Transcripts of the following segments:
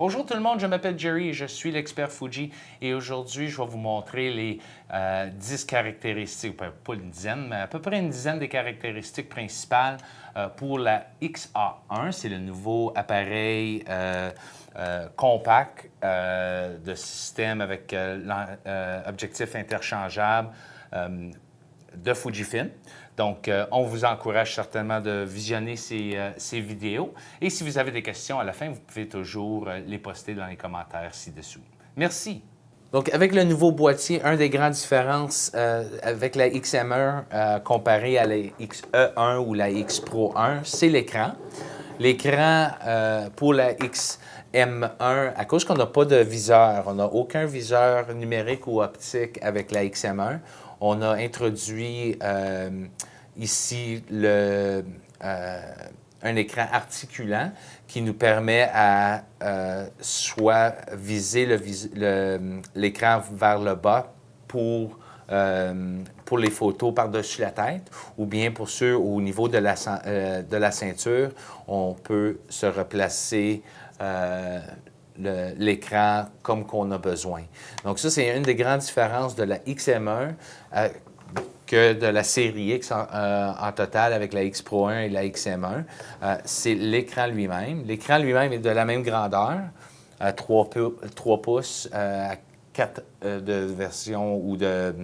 Bonjour tout le monde, je m'appelle Jerry et je suis l'expert Fuji et aujourd'hui je vais vous montrer les 10 caractéristiques, pas une dizaine, mais à peu près une dizaine des caractéristiques principales pour la XA1. C'est le nouveau appareil compact de système avec objectif interchangeable de Fujifilm. Donc, on vous encourage certainement de visionner ces vidéos. Et si vous avez des questions à la fin, vous pouvez toujours les poster dans les commentaires ci-dessous. Merci! Donc, avec le nouveau boîtier, une des grandes différences avec la XM1 comparée à la XE1 ou la X Pro 1, c'est l'écran. L'écran pour la XM1, à cause qu'on n'a pas de viseur, on n'a aucun viseur numérique ou optique avec la XM1, on a introduit ici un écran articulant qui nous permet à soit viser l'écran vers le bas pour les photos par-dessus la tête, ou bien pour ceux au niveau de la ceinture, on peut se replacer l'écran comme qu'on a besoin. Donc ça, c'est une des grandes différences de la XM1 que de la série X en total avec la X Pro 1 et la XM1. C'est l'écran lui-même. L'écran lui-même est de la même grandeur, 3 pouces, à 4 de version ou de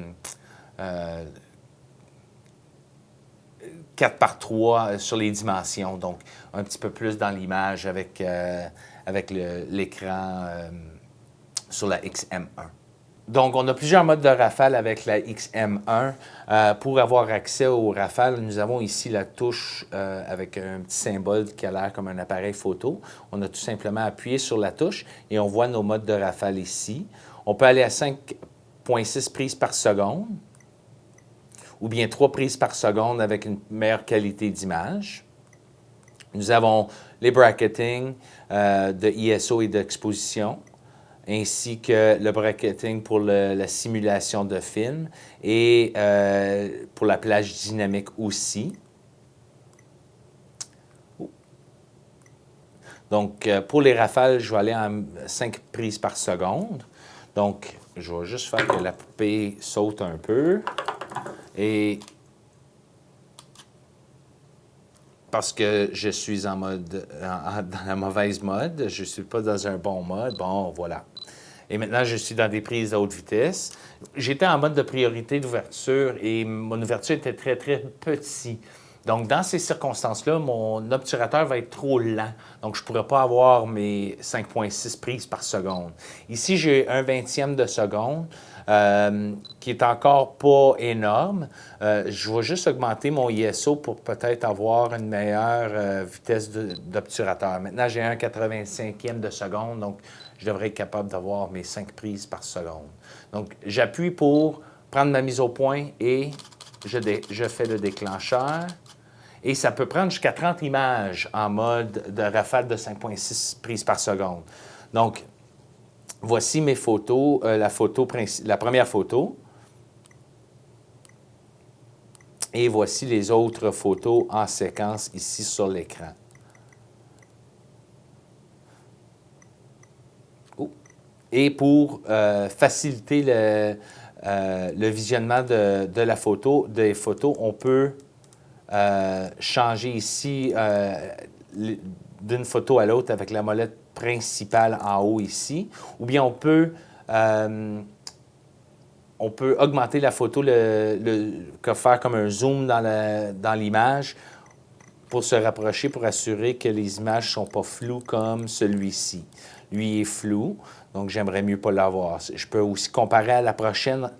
4 par 3 sur les dimensions, donc un petit peu plus dans l'image avec l'écran sur la XM1. Donc, on a plusieurs modes de rafale avec la XM1. Pour avoir accès aux rafales, nous avons ici la touche avec un petit symbole qui a l'air comme un appareil photo. On a tout simplement appuyé sur la touche et on voit nos modes de rafale ici. On peut aller à 5,6 prises par seconde ou bien 3 prises par seconde avec une meilleure qualité d'image. Nous avons les bracketing de ISO et d'exposition, ainsi que le bracketing pour la simulation de film et pour la plage dynamique aussi. Donc, pour les rafales, je vais aller en 5 prises par seconde. Donc, je vais juste faire que la poupée saute un peu. Et parce que je suis dans la mauvaise mode, je ne suis pas dans un bon mode. Bon, voilà. Et maintenant, je suis dans des prises à haute vitesse. J'étais en mode de priorité d'ouverture et mon ouverture était très, très petite. Donc, dans ces circonstances-là, mon obturateur va être trop lent. Donc, je ne pourrais pas avoir mes 5,6 prises par seconde. Ici, j'ai un vingtième de seconde, qui est encore pas énorme. Je vais juste augmenter mon ISO pour peut-être avoir une meilleure vitesse d'obturateur. Maintenant, j'ai un 85e de seconde, donc je devrais être capable d'avoir mes 5 prises par seconde. Donc, j'appuie pour prendre ma mise au point et je fais le déclencheur. Et ça peut prendre jusqu'à 30 images en mode de rafale de 5,6 prises par seconde. Donc, voici mes photos, la première photo. Et voici les autres photos en séquence ici sur l'écran. Et pour faciliter le visionnement des photos, on peut changer ici d'une photo à l'autre avec la molette principale en haut ici. Ou bien on peut augmenter la photo, faire comme un zoom dans l'image pour se rapprocher, pour assurer que les images ne sont pas floues comme celui-ci. Lui est flou, donc j'aimerais mieux pas l'avoir. Je peux aussi comparer à la prochaine,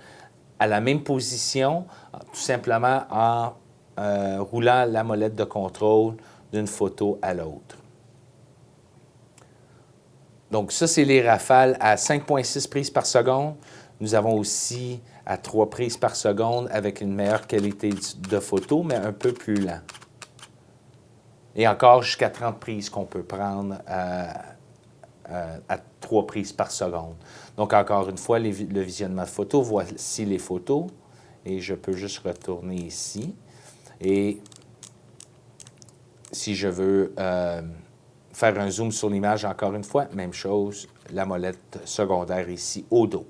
à la même position, tout simplement en roulant la molette de contrôle d'une photo à l'autre. Donc ça, c'est les rafales à 5,6 prises par seconde. Nous avons aussi à 3 prises par seconde avec une meilleure qualité de photo, mais un peu plus lent. Et encore jusqu'à 30 prises qu'on peut prendre à 3 prises par seconde. Donc, encore une fois, le visionnement de photos. Voici les photos. Et je peux juste retourner ici. Et si je veux faire un zoom sur l'image encore une fois, même chose, la molette secondaire ici au dos.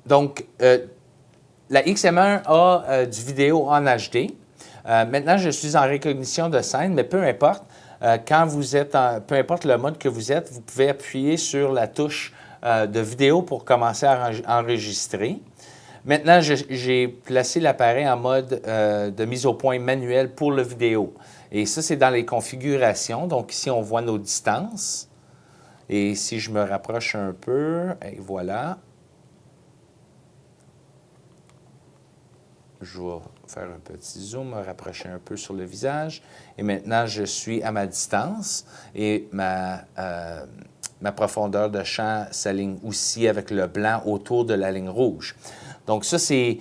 Donc, la XM1 a du vidéo en HD. Maintenant, je suis en recognition de scène, mais peu importe, quand vous êtes peu importe le mode que vous êtes, vous pouvez appuyer sur la touche de vidéo pour commencer à enregistrer. Maintenant, j'ai placé l'appareil en mode de mise au point manuel pour le vidéo. Et ça, c'est dans les configurations. Donc ici, on voit nos distances. Et si je me rapproche un peu, et voilà. Je vais faire un petit zoom, me rapprocher un peu sur le visage. Et maintenant, je suis à ma distance et ma profondeur de champ s'aligne aussi avec le blanc autour de la ligne rouge. Donc ça, c'est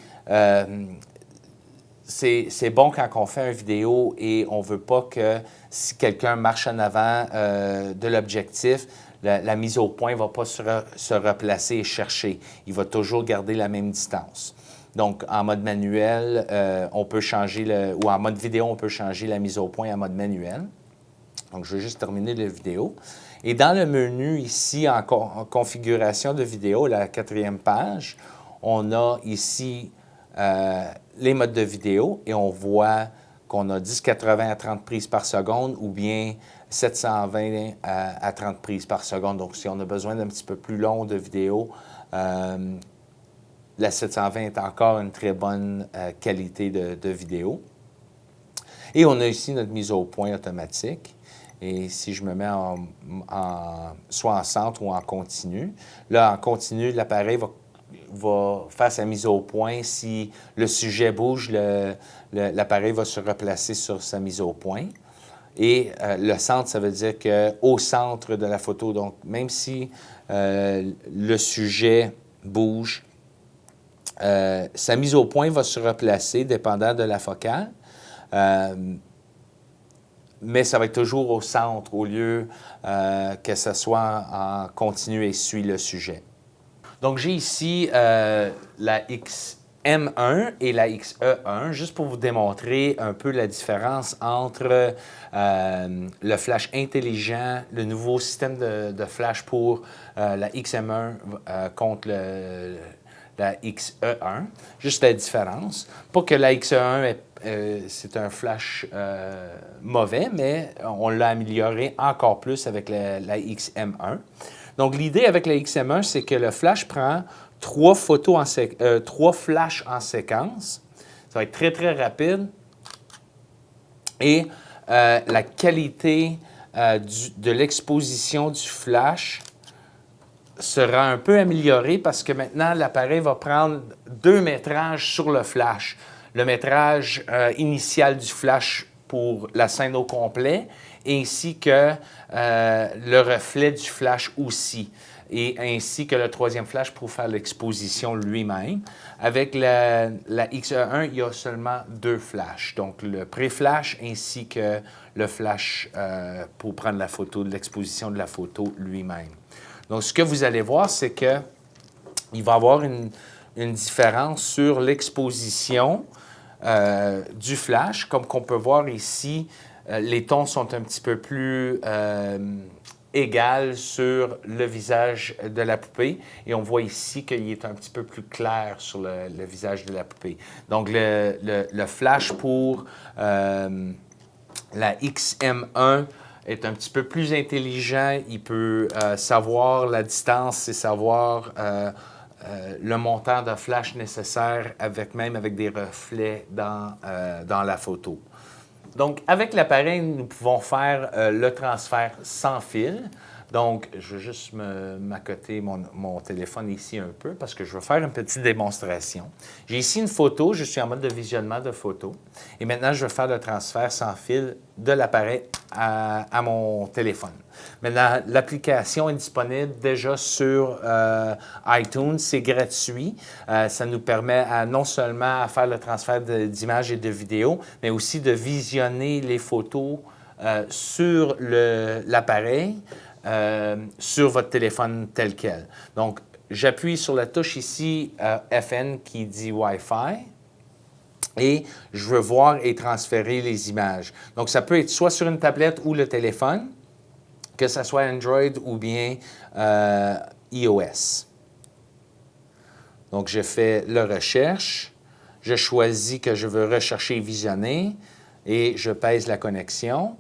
bon quand on fait une vidéo et on ne veut pas que si quelqu'un marche en avant de l'objectif, la mise au point ne va pas se replacer et chercher. Il va toujours garder la même distance. Donc, en mode manuel, on peut changer, ou en mode vidéo, on peut changer la mise au point en mode manuel. Donc, je vais juste terminer la vidéo. Et dans le menu ici, en configuration de vidéo, la 4e page, on a ici les modes de vidéo et on voit qu'on a 1080 à 30 prises par seconde ou bien 720 à 30 prises par seconde. Donc, si on a besoin d'un petit peu plus long de vidéo, la 720 est encore une très bonne qualité de vidéo. Et on a ici notre mise au point automatique. Et si je me mets soit en centre ou en continu, là, en continu, l'appareil va faire sa mise au point. Si le sujet bouge, l'appareil va se replacer sur sa mise au point. Et le centre, ça veut dire qu'au centre de la photo, donc même si le sujet bouge, sa mise au point va se replacer dépendant de la focale, mais ça va être toujours au centre au lieu que ce soit en continu et suit le sujet. Donc, j'ai ici la XM1 et la XE1, juste pour vous démontrer un peu la différence entre le flash intelligent, le nouveau système de flash pour la XM1 contre la XE1, juste la différence. Pas que la XE1 c'est un flash mauvais, mais on l'a amélioré encore plus avec la XM1. Donc, l'idée avec la XM1, c'est que le flash prend 3 flashs en séquence. Ça va être très, très rapide. Et la qualité de l'exposition du flash sera un peu améliorée parce que maintenant, l'appareil va prendre 2 métrages sur le flash. Le métrage initial du flash pour la scène au complet, ainsi que le reflet du flash aussi, et ainsi que le 3e flash pour faire l'exposition lui-même. Avec la XE1, il y a seulement 2 flashs, donc le pré-flash ainsi que le flash pour prendre la photo, de l'exposition de la photo lui-même. Donc, ce que vous allez voir, c'est qu'il va y avoir une différence sur l'exposition du flash. Comme qu'on peut voir ici, les tons sont un petit peu plus égaux sur le visage de la poupée. Et on voit ici qu'il est un petit peu plus clair sur le visage de la poupée. Donc, le flash pour la XM1 est un petit peu plus intelligent. Il peut savoir la distance et savoir le montant de flash nécessaire même avec des reflets dans la photo. Donc, avec l'appareil, nous pouvons faire le transfert sans fil. Donc, je vais juste m'accoter mon téléphone ici un peu parce que je vais faire une petite démonstration. J'ai ici une photo, je suis en mode de visionnement de photo. Et maintenant, je vais faire le transfert sans fil de l'appareil à mon téléphone. Maintenant, l'application est disponible déjà sur iTunes, c'est gratuit. Ça nous permet non seulement à faire le transfert d'images et de vidéos, mais aussi de visionner les photos sur l'appareil. Sur votre téléphone tel quel. Donc, j'appuie sur la touche ici FN qui dit Wi-Fi et je veux voir et transférer les images. Donc, ça peut être soit sur une tablette ou le téléphone. que ce soit Android ou bien iOS. Donc, je fais la recherche, je choisis que je veux rechercher et visionner et je pèse la connexion.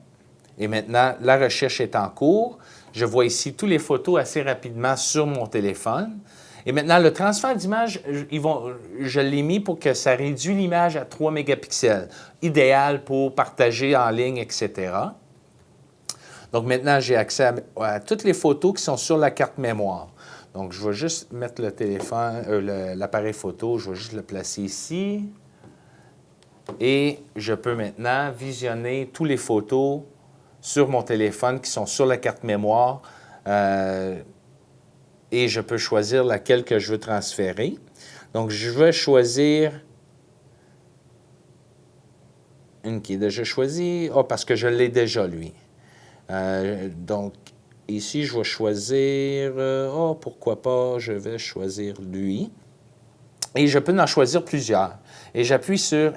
Et maintenant, la recherche est en cours. Je vois ici toutes les photos assez rapidement sur mon téléphone. Et maintenant, le transfert d'image, je l'ai mis pour que ça réduise l'image à 3 mégapixels, idéal pour partager en ligne, etc. Donc maintenant, j'ai accès à toutes les photos qui sont sur la carte mémoire. Donc, je vais juste mettre le téléphone, l'appareil photo, je vais juste le placer ici. Et je peux maintenant visionner toutes les photos sur mon téléphone qui sont sur la carte mémoire. Et je peux choisir laquelle que je veux transférer. Donc, je vais choisir une qui est déjà choisie. Oh, parce que je l'ai déjà, lui. Donc, ici, je vais choisir... pourquoi pas, je vais choisir lui. Et je peux en choisir plusieurs. Et j'appuie sur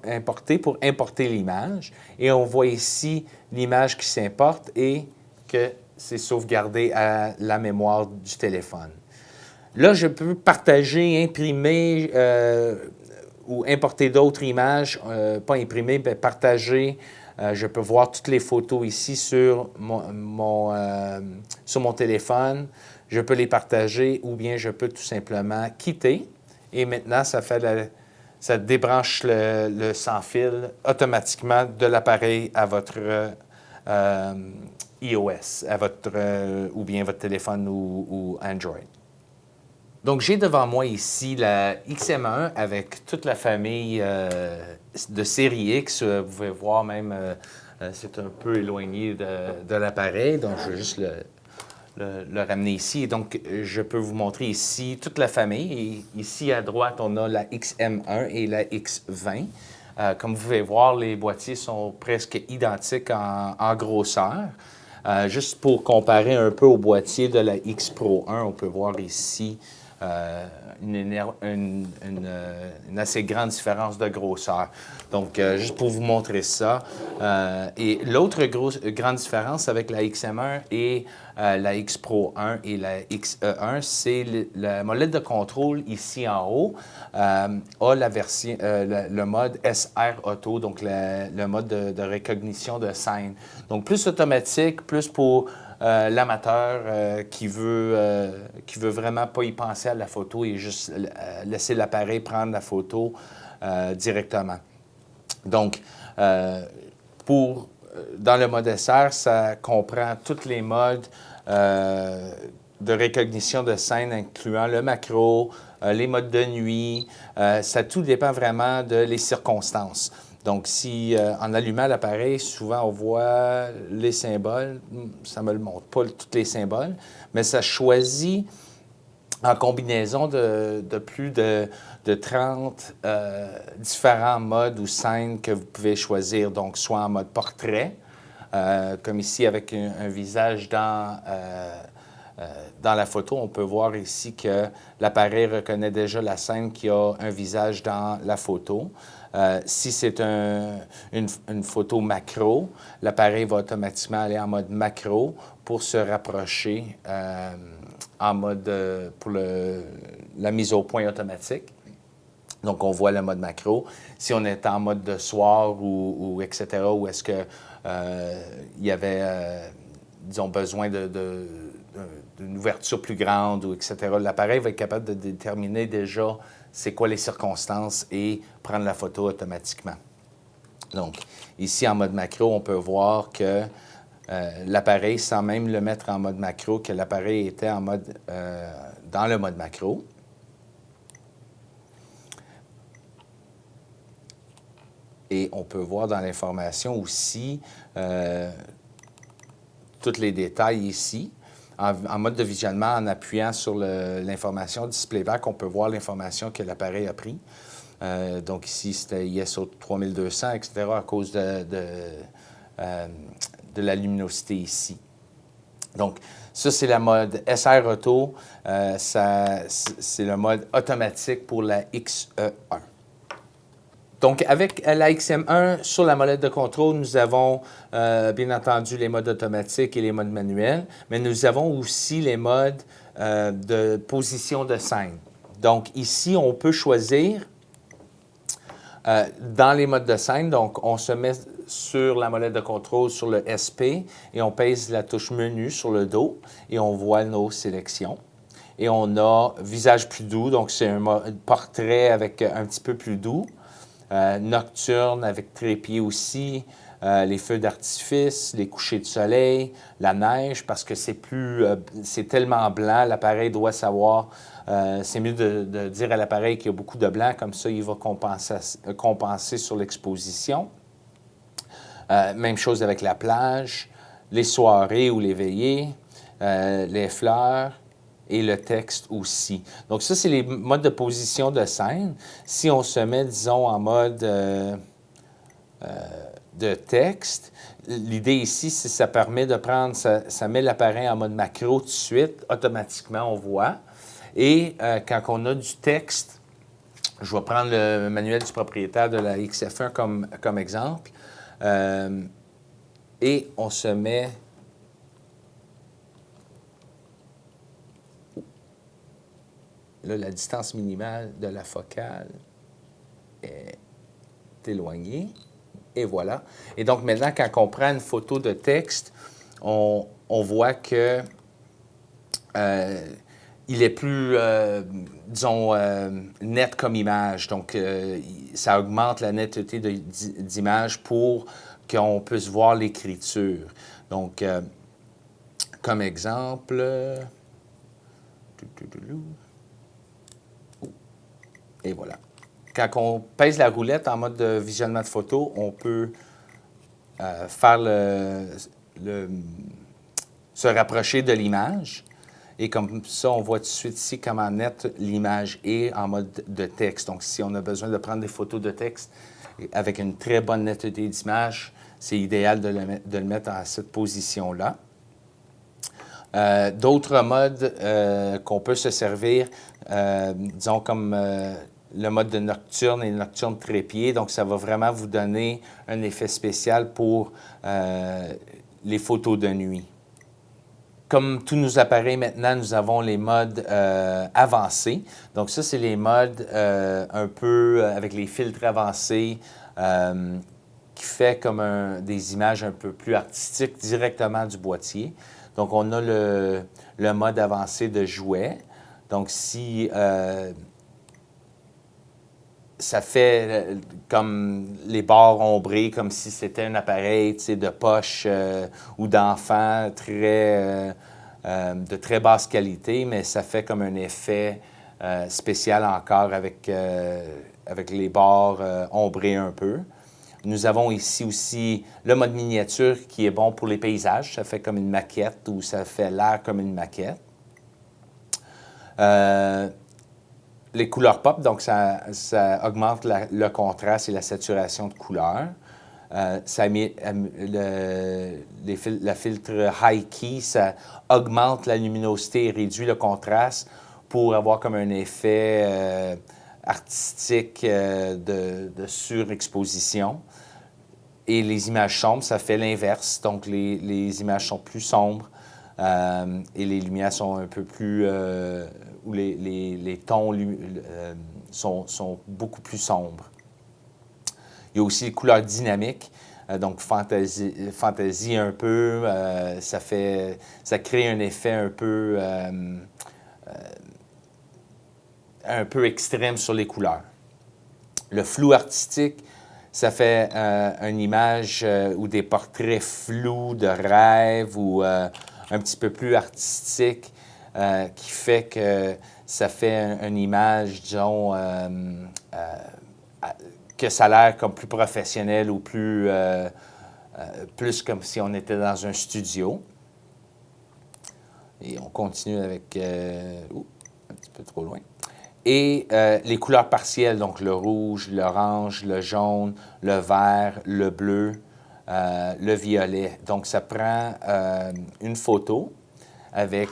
Importer pour importer l'image. Et on voit ici l'image qui s'importe et que c'est sauvegardé à la mémoire du téléphone. Là, je peux partager, imprimer ou importer d'autres images, pas imprimer, mais partager. Je peux voir toutes les photos ici sur mon téléphone. Je peux les partager ou bien je peux tout simplement quitter. Et maintenant, ça débranche le sans-fil automatiquement de l'appareil à votre iOS, ou bien votre téléphone ou Android. Donc, j'ai devant moi ici la XM1 avec toute la famille de série X. Vous pouvez voir même, c'est un peu éloigné de l'appareil, donc je vais juste le ramener ici. Et donc, je peux vous montrer ici toute la famille. Et ici, à droite, on a la XM1 et la X20. Comme vous pouvez voir, les boîtiers sont presque identiques en grosseur. Juste pour comparer un peu au boîtier de la X Pro 1, on peut voir ici une assez grande différence de grosseur. Donc, juste pour vous montrer ça. Et l'autre grande différence avec la XM1 et la X Pro 1 et la XE1, c'est la molette de contrôle ici en haut a la version, le mode SR Auto, donc le mode de recognition de scène. Donc, plus automatique, plus pour l'amateur qui veut vraiment pas y penser à la photo et juste laisser l'appareil prendre la photo directement. Donc, dans le mode SR, ça comprend tous les modes de recognition de scène, incluant le macro, les modes de nuit. Ça tout dépend vraiment de les circonstances. Donc, si en allumant l'appareil, souvent on voit les symboles, ça ne me le montre pas tous les symboles, mais ça choisit en combinaison de plus de 30 différents modes ou scènes que vous pouvez choisir. Donc, soit en mode portrait, comme ici avec un visage dans la photo, on peut voir ici que l'appareil reconnaît déjà la scène qui a un visage dans la photo. Si c'est une photo macro, l'appareil va automatiquement aller en mode macro pour se rapprocher en mode pour la mise au point automatique. Donc, on voit le mode macro. Si on est en mode de soir ou etc., où est-ce que il y avait, disons, besoin d'une ouverture plus grande, ou etc., l'appareil va être capable de déterminer déjà c'est quoi les circonstances et prendre la photo automatiquement. Donc, ici, en mode macro, on peut voir que l'appareil, sans même le mettre en mode macro, que l'appareil était en mode, dans le mode macro. Et on peut voir dans l'information aussi tous les détails ici. En mode de visionnement, en appuyant sur l'information Displayback, on peut voir l'information que l'appareil a pris. Donc ici, c'était ISO 3200, etc., à cause de la luminosité ici. Donc, ça, c'est le mode SR Auto. C'est le mode automatique pour la XE1. Donc, avec la XM1, sur la molette de contrôle, nous avons bien entendu les modes automatiques et les modes manuels, mais nous avons aussi les modes de position de scène. Donc, ici, on peut choisir dans les modes de scène, donc on se met sur la molette de contrôle sur le SP et on pèse la touche menu sur le dos et on voit nos sélections. Et on a visage plus doux, donc c'est un portrait avec un petit peu plus doux. Nocturne avec trépied aussi, les feux d'artifice, les couchers de soleil, la neige, parce que c'est tellement blanc, l'appareil doit savoir, c'est mieux de dire à l'appareil qu'il y a beaucoup de blanc, comme ça il va compenser sur l'exposition. Même chose avec la plage, les soirées ou les veillées, les fleurs, et le texte aussi. Donc ça, c'est les modes de position de scène. Si on se met, disons, en mode de texte, l'idée ici, c'est que ça permet de prendre, ça met l'appareil en mode macro tout de suite, automatiquement, on voit. Et quand on a du texte, je vais prendre le manuel du propriétaire de la XF1 comme exemple, et on se met... Là, la distance minimale de la focale est éloignée. Et voilà. Et donc, maintenant, quand on prend une photo de texte, on voit que il est plus, disons, net comme image. Donc, ça augmente la netteté d'image pour qu'on puisse voir l'écriture. Donc, comme exemple... Et voilà. Quand on pèse la roulette en mode de visionnement de photo, on peut faire se rapprocher de l'image. Et comme ça, on voit tout de suite ici comment net l'image est en mode de texte. Donc, si on a besoin de prendre des photos de texte avec une très bonne netteté d'image, c'est idéal de le mettre à cette position-là. D'autres modes qu'on peut se servir, disons comme le mode de nocturne et nocturne trépied. Donc, ça va vraiment vous donner un effet spécial pour les photos de nuit. Comme tous nos appareils maintenant, nous avons les modes avancés. Donc, ça, c'est les modes un peu avec les filtres avancés qui fait comme des images un peu plus artistiques directement du boîtier. Donc, on a le mode avancé de jouet. Donc, si ça fait comme les bords ombrés, comme si c'était un appareil de poche ou d'enfant de très basse qualité, mais ça fait comme un effet spécial encore avec les bords ombrés un peu. Nous avons ici aussi le mode miniature qui est bon pour les paysages. Ça fait comme une maquette ou ça fait l'air comme une maquette. Les couleurs pop, donc ça augmente le contraste et la saturation de couleurs. Ça met la filtre High Key, ça augmente la luminosité et réduit le contraste pour avoir comme un effet artistique de surexposition. Et les images sombres, ça fait l'inverse. Donc, les images sont plus sombres et les lumières sont un peu plus... où les tons sont beaucoup plus sombres. Il y a aussi les couleurs dynamiques, donc fantaisie un peu, ça crée un effet un peu extrême sur les couleurs. Le flou artistique, ça fait une image ou des portraits flous de rêve ou un petit peu plus artistique qui fait que ça fait une image, disons, que ça a l'air comme plus professionnel ou plus comme si on était dans un studio. Et on continue avec... un petit peu trop loin. Et les couleurs partielles, donc le rouge, l'orange, le jaune, le vert, le bleu, le violet. Donc, ça prend une photo avec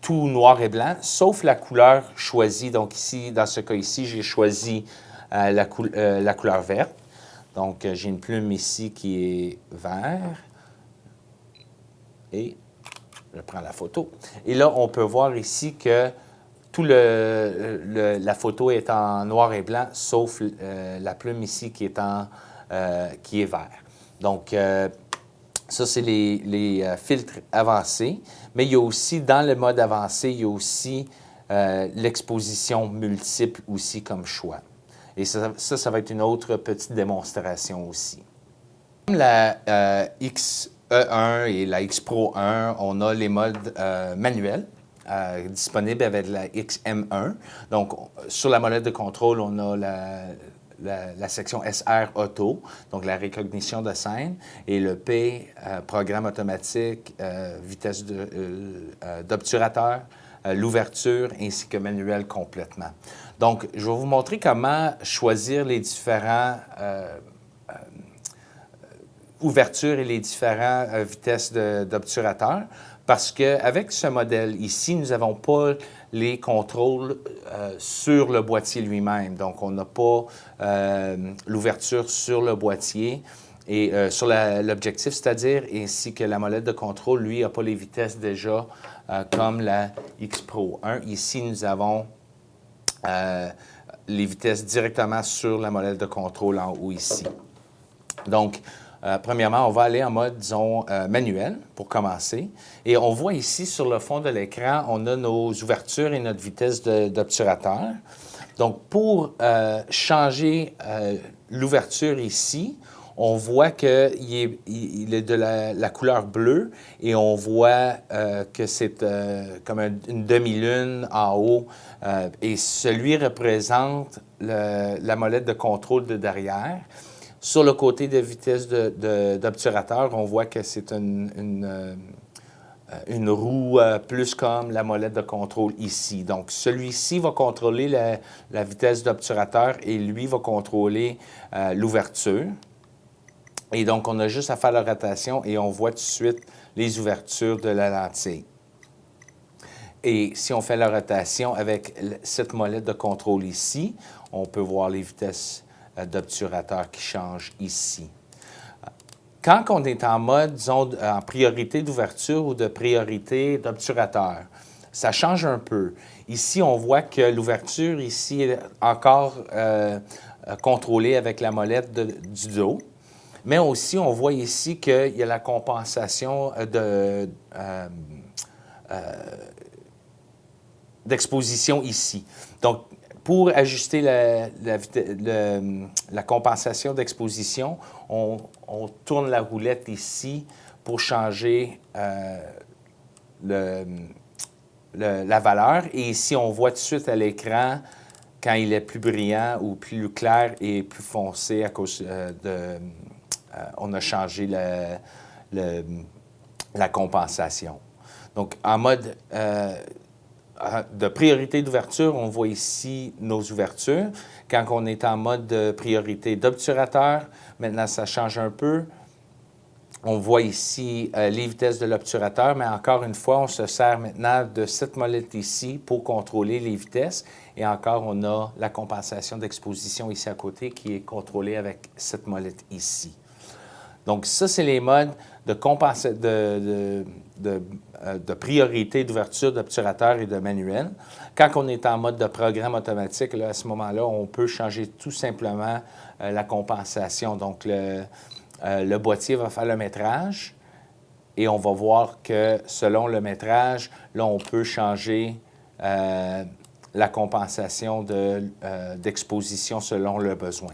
tout noir et blanc, sauf la couleur choisie. Donc ici, dans ce cas ici, j'ai choisi la couleur verte. Donc, j'ai une plume ici qui est vert. Et je prends la photo. Et là, on peut voir ici que la photo est en noir et blanc, sauf la plume ici qui est vert. Donc, ça, c'est les filtres avancés. Mais il y a aussi, dans le mode avancé, il y a aussi l'exposition multiple aussi comme choix. Et ça va être une autre petite démonstration aussi. Comme la XE1 et la X Pro 1, on a les modes manuels disponibles avec la XM1. Donc, sur la molette de contrôle, on a la section SR Auto, donc la recognition de scène, et le P, programme automatique, vitesse d'obturateur, l'ouverture ainsi que manuel complètement. Donc, je vais vous montrer comment choisir les différents ouvertures et les différentes vitesses d'obturateur, parce qu'avec ce modèle ici, nous n'avons pas les contrôles sur le boîtier lui-même. Donc, on n'a pas l'ouverture sur le boîtier et sur l'objectif, c'est-à-dire, ainsi que la molette de contrôle, lui, n'a pas les vitesses déjà comme la X Pro 1. Ici, nous avons les vitesses directement sur la molette de contrôle en haut ici. Donc, premièrement, on va aller en mode, disons, manuel pour commencer. Et on voit ici, sur le fond de l'écran, on a nos ouvertures et notre vitesse d'obturateur. Donc, pour changer l'ouverture ici, on voit qu'il est de la couleur bleue et on voit que c'est comme une demi-lune en haut. Et celui représente la molette de contrôle de derrière. Sur le côté de vitesse d'obturateur, on voit que c'est une roue plus comme la molette de contrôle ici. Donc, celui-ci va contrôler la vitesse d'obturateur et lui va contrôler l'ouverture. Et donc, on a juste à faire la rotation et on voit tout de suite les ouvertures de la lentille. Et si on fait la rotation avec cette molette de contrôle ici, on peut voir les vitesses d'obturateur qui changent ici. Quand on est en mode, disons, en priorité d'ouverture ou de priorité d'obturateur, ça change un peu. Ici, on voit que l'ouverture ici est encore contrôlée avec la molette du dos. Mais aussi, on voit ici qu'il y a la compensation d'exposition ici. Donc, pour ajuster la compensation d'exposition, on tourne la roulette ici pour changer la valeur. Et ici, on voit tout de suite à l'écran quand il est plus brillant ou plus clair et plus foncé à cause on a changé la compensation. Donc, en mode de priorité d'ouverture, on voit ici nos ouvertures. Quand on est en mode de priorité d'obturateur, maintenant, ça change un peu. On voit ici les vitesses de l'obturateur, mais encore une fois, on se sert maintenant de cette molette ici pour contrôler les vitesses. Et encore, on a la compensation d'exposition ici à côté qui est contrôlée avec cette molette ici. Donc, ça, c'est les modes de priorité d'ouverture d'obturateur et de manuel. Quand on est en mode de programme automatique, là, à ce moment-là, on peut changer tout simplement la compensation. Donc, le boîtier va faire le métrage et on va voir que selon le métrage, là, on peut changer la compensation d'exposition selon le besoin.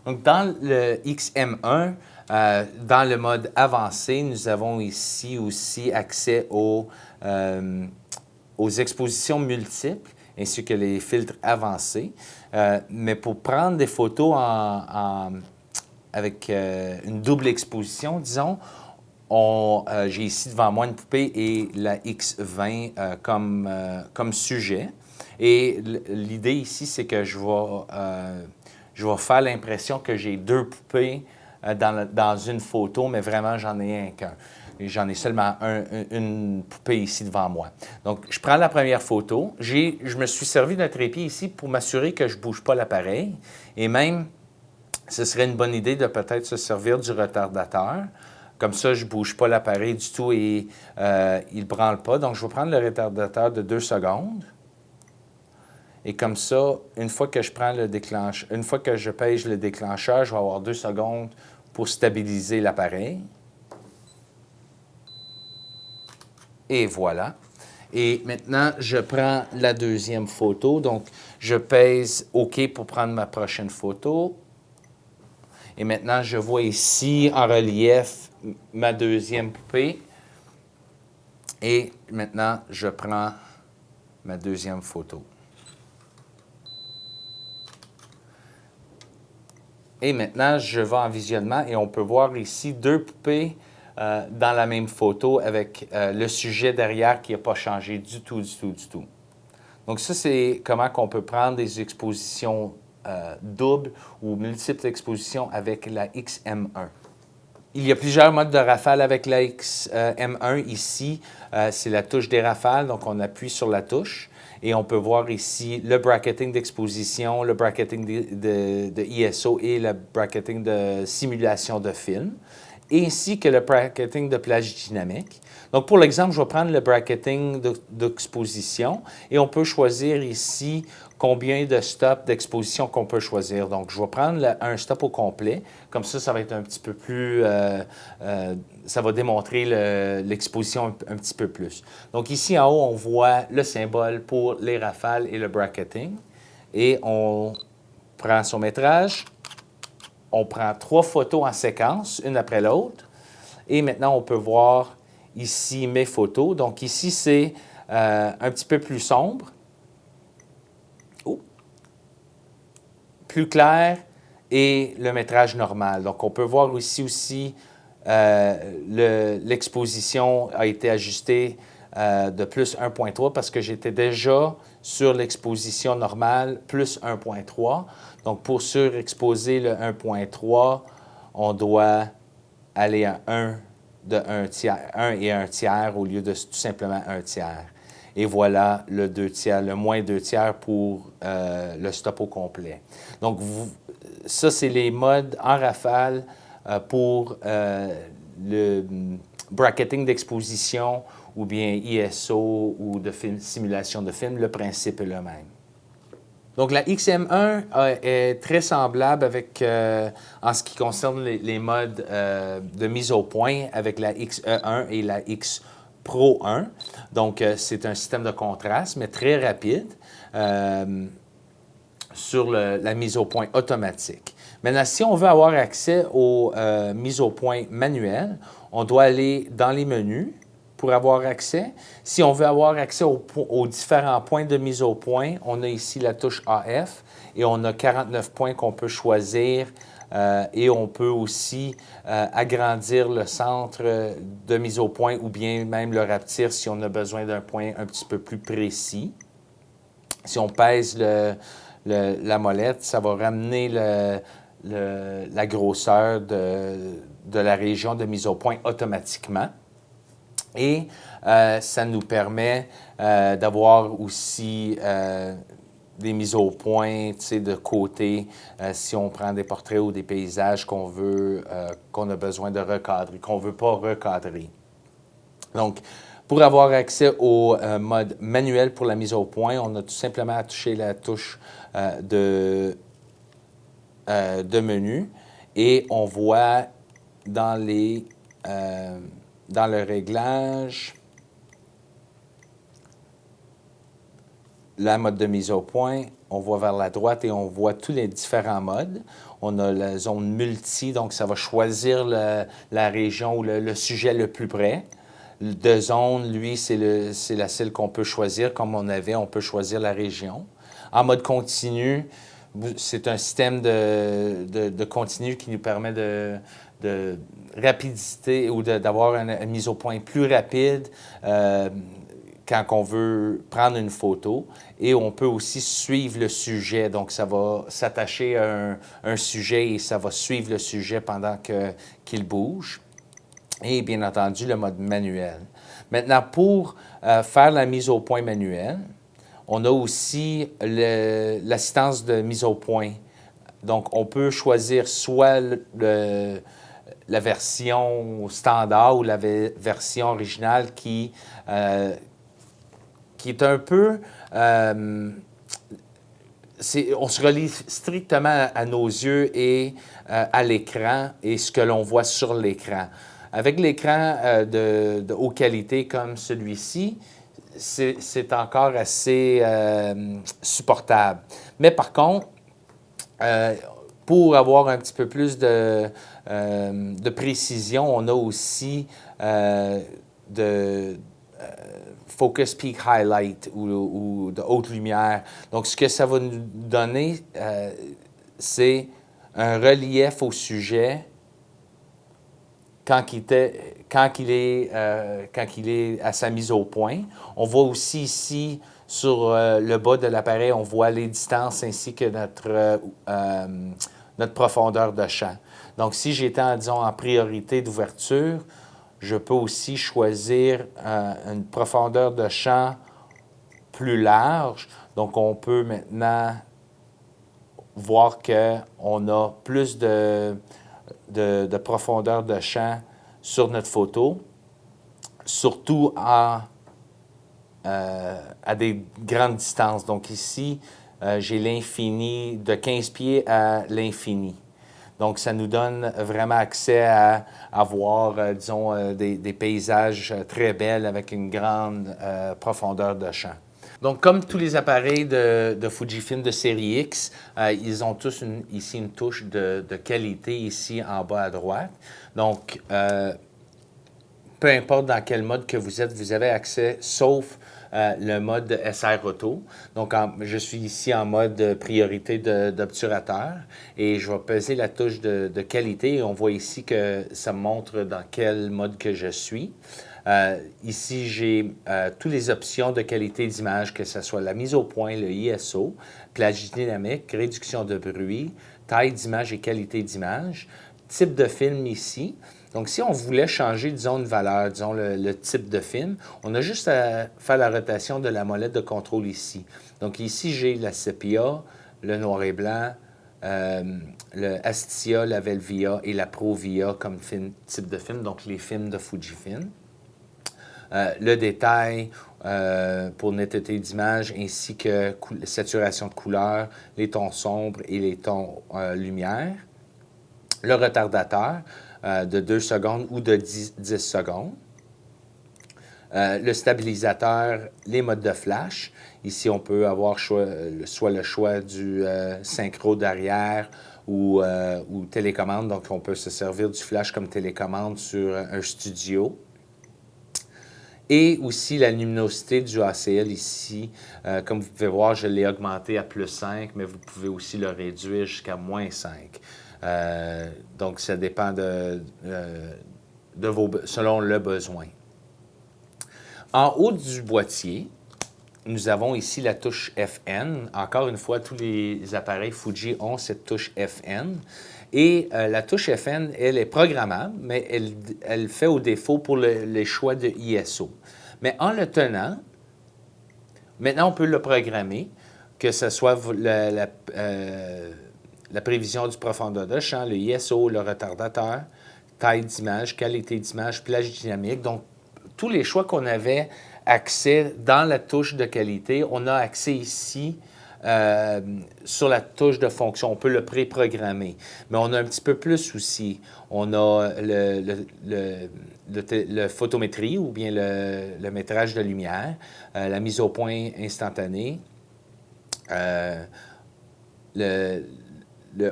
Donc, dans le XM1, dans le mode avancé, nous avons ici aussi accès aux expositions multiples ainsi que les filtres avancés. Mais pour prendre des photos avec une double exposition, disons, j'ai ici devant moi une poupée et la X20 comme sujet. Et l'idée ici, c'est que je vais faire l'impression que j'ai deux poupées dans une photo, mais vraiment, j'en ai un qu'un. J'en ai seulement une poupée ici devant moi. Donc, je prends la première photo. Je me suis servi d'un trépied ici pour m'assurer que je ne bouge pas l'appareil. Et même, ce serait une bonne idée de peut-être se servir du retardateur. Comme ça, je ne bouge pas l'appareil du tout et il ne branle pas. Donc, je vais prendre le retardateur de 2 secondes. Et comme ça, une fois que je pèse le déclencheur, je vais avoir 2 secondes pour stabiliser l'appareil. Et voilà. Et maintenant, je prends la deuxième photo. Donc, je pèse OK pour prendre ma prochaine photo. Et maintenant, je vois ici en relief ma deuxième poupée. Et maintenant, je prends ma deuxième photo. Et maintenant, je vais en visionnement et on peut voir ici 2 poupées dans la même photo avec le sujet derrière qui n'a pas changé du tout. Donc ça, c'est comment on peut prendre des expositions doubles ou multiples expositions avec la XM1. Il y a plusieurs modes de rafale avec la XM1 ici. C'est la touche des rafales, donc on appuie sur la touche. Et on peut voir ici le bracketing d'exposition, le bracketing de ISO et le bracketing de simulation de film, ainsi que le bracketing de plage dynamique. Donc, pour l'exemple, je vais prendre le bracketing d'exposition et on peut choisir ici combien de stops d'exposition qu'on peut choisir. Donc, je vais prendre un stop au complet. Comme ça va être un petit peu plus... ça va démontrer l'exposition un petit peu plus. Donc, ici en haut, on voit le symbole pour les rafales et le bracketing. Et on prend son métrage. On prend 3 photos en séquence, une après l'autre. Et maintenant, on peut voir ici mes photos. Donc, ici, c'est un petit peu plus sombre. Plus clair et le métrage normal. Donc, on peut voir ici aussi l'exposition a été ajustée de plus 1.3 parce que j'étais déjà sur l'exposition normale plus 1.3. Donc, pour surexposer le 1.3, on doit aller à 1 et 1 tiers au lieu de tout simplement 1 tiers. Et voilà le 2 tiers, le moins 2 tiers pour le stop au complet. Donc, ça, c'est les modes en rafale pour le bracketing d'exposition ou bien ISO ou de simulation de film. Le principe est le même. Donc, la XM1 est très semblable avec, en ce qui concerne les modes de mise au point avec la XE1 et la X Pro 1. Donc, c'est un système de contraste, mais très rapide sur la mise au point automatique. Maintenant, si on veut avoir accès aux mises au point manuelles, on doit aller dans les menus pour avoir accès. Si on veut avoir accès aux différents points de mise au point, on a ici la touche AF et on a 49 points qu'on peut choisir et on peut aussi agrandir le centre de mise au point ou bien même le rapetir si on a besoin d'un point un petit peu plus précis. Si on pèse la molette, ça va ramener la grosseur de la région de mise au point automatiquement. Et ça nous permet d'avoir aussi des mises au point, tu sais, de côté, si on prend des portraits ou des paysages qu'on a besoin de recadrer, qu'on ne veut pas recadrer. Donc, pour avoir accès au mode manuel pour la mise au point, on a tout simplement à toucher la touche de menu et on voit dans le réglage, la mode de mise au point, on voit vers la droite et on voit tous les différents modes. On a la zone multi, donc ça va choisir la région ou le sujet le plus près. De zone, lui, c'est la celle qu'on peut choisir. Comme on peut choisir la région. En mode continu, c'est un système de continu qui nous permet de rapidité ou d'avoir une mise au point plus rapide quand on veut prendre une photo. Et on peut aussi suivre le sujet. Donc, ça va s'attacher à un sujet et ça va suivre le sujet pendant qu'il bouge. et bien entendu le mode manuel. Maintenant, pour faire la mise au point manuelle, on a aussi l'assistance de mise au point. Donc, on peut choisir soit la version standard ou la version originale qui est un peu... on se relie strictement à nos yeux et à l'écran et ce que l'on voit sur l'écran. Avec l'écran de haute qualité comme celui-ci, c'est encore assez supportable. Mais par contre, pour avoir un petit peu plus de précision, on a aussi de Focus Peak Highlight ou de haute lumière. Donc, ce que ça va nous donner, c'est un relief au sujet quand il est à sa mise au point. On voit aussi ici, sur le bas de l'appareil, on voit les distances ainsi que notre profondeur de champ. Donc, si j'étais, disons, en priorité d'ouverture, je peux aussi choisir une profondeur de champ plus large. Donc, on peut maintenant voir qu'on a plus de profondeur de champ sur notre photo, surtout à des grandes distances. Donc ici, j'ai l'infini, de 15 pieds à l'infini. Donc, ça nous donne vraiment accès à voir, disons, des paysages très belles avec une grande profondeur de champ. Donc, comme tous les appareils de Fujifilm de série X, ils ont tous ici une touche de qualité ici en bas à droite. Donc, peu importe dans quel mode que vous êtes, vous avez accès, sauf le mode SR Auto. Donc, je suis ici en mode priorité d'obturateur et je vais peser la touche de qualité et on voit ici que ça me montre dans quel mode que je suis. Ici, j'ai toutes les options de qualité d'image, que ce soit la mise au point, le ISO, plage dynamique, réduction de bruit, taille d'image et qualité d'image, type de film ici. Donc, si on voulait changer, disons, une valeur, disons, le type de film, on a juste à faire la rotation de la molette de contrôle ici. Donc, ici, j'ai la Sepia, le noir et blanc, le Astia, la Velvia et la Provia comme type de film, donc les films de Fujifilm. Le détail pour netteté d'image ainsi que saturation de couleur, les tons sombres et les tons lumière. Le retardateur de 2 secondes ou de 10 secondes. Le stabilisateur, les modes de flash. Ici, on peut avoir soit le choix du synchro d'arrière ou télécommande. Donc, on peut se servir du flash comme télécommande sur un studio. Et aussi la luminosité du ACL ici. Comme vous pouvez voir, je l'ai augmenté à +5, mais vous pouvez aussi le réduire jusqu'à -5. Donc, ça dépend selon le besoin. En haut du boîtier, nous avons ici la touche FN. Encore une fois, tous les appareils Fuji ont cette touche FN. Et la touche FN, elle est programmable, mais elle fait au défaut pour les choix de ISO. Mais en le tenant, maintenant, on peut le programmer, que ce soit la prévision du profondeur de champ, le ISO, le retardateur, taille d'image, qualité d'image, plage dynamique. Donc, tous les choix qu'on avait accès dans la touche de qualité, on a accès ici sur la touche de fonction. On peut le préprogrammer. Mais on a un petit peu plus aussi. On a le photométrie ou bien le métrage de lumière, la mise au point instantanée, le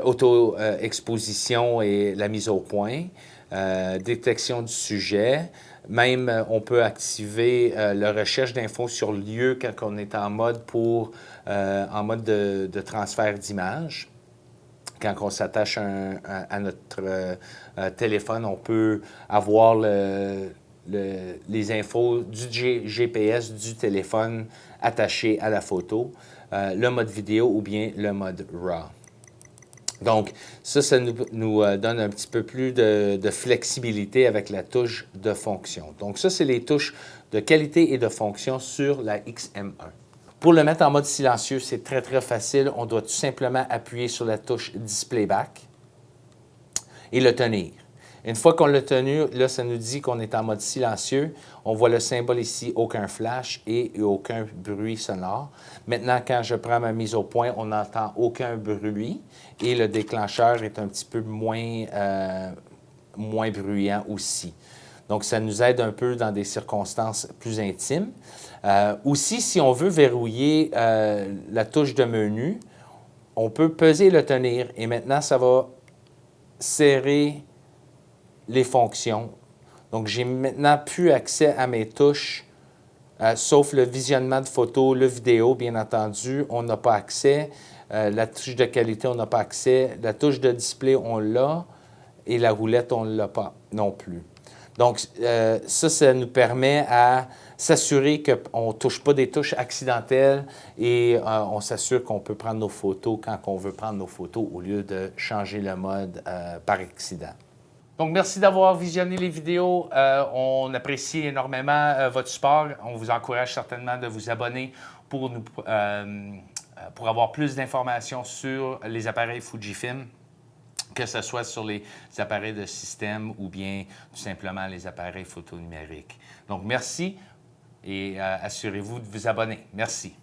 auto-exposition et la mise au point, détection du sujet. Même, on peut activer la recherche d'infos sur lieu quand on est en mode en mode de transfert d'image. Quand on s'attache à notre téléphone, on peut avoir les infos du GPS du téléphone attaché à la photo, le mode vidéo ou bien le mode RAW. Donc, ça nous donne un petit peu plus de flexibilité avec la touche de fonction. Donc, ça, c'est les touches de qualité et de fonction sur la XM1. Pour le mettre en mode silencieux, c'est très, très facile. On doit tout simplement appuyer sur la touche Display Back et le tenir. Une fois qu'on l'a tenu, là, ça nous dit qu'on est en mode silencieux. On voit le symbole ici, aucun flash et aucun bruit sonore. Maintenant, quand je prends ma mise au point, on n'entend aucun bruit et le déclencheur est un petit peu moins bruyant aussi. Donc, ça nous aide un peu dans des circonstances plus intimes. Aussi, si on veut verrouiller la touche de menu, on peut peser et le tenir et maintenant, ça va serrer les fonctions. Donc, j'ai maintenant plus accès à mes touches, sauf le visionnement de photos, le vidéo, bien entendu, on n'a pas accès. La touche de qualité, on n'a pas accès. La touche de display, on l'a. Et la roulette, on ne l'a pas non plus. Donc, ça nous permet à s'assurer qu'on ne touche pas des touches accidentelles et on s'assure qu'on peut prendre nos photos quand on veut prendre nos photos au lieu de changer le mode par accident. Donc, merci d'avoir visionné les vidéos. On apprécie énormément votre support. On vous encourage certainement de vous abonner pour avoir plus d'informations sur les appareils Fujifilm, que ce soit sur les appareils de système ou bien tout simplement les appareils photo numériques. Donc, merci et assurez-vous de vous abonner. Merci.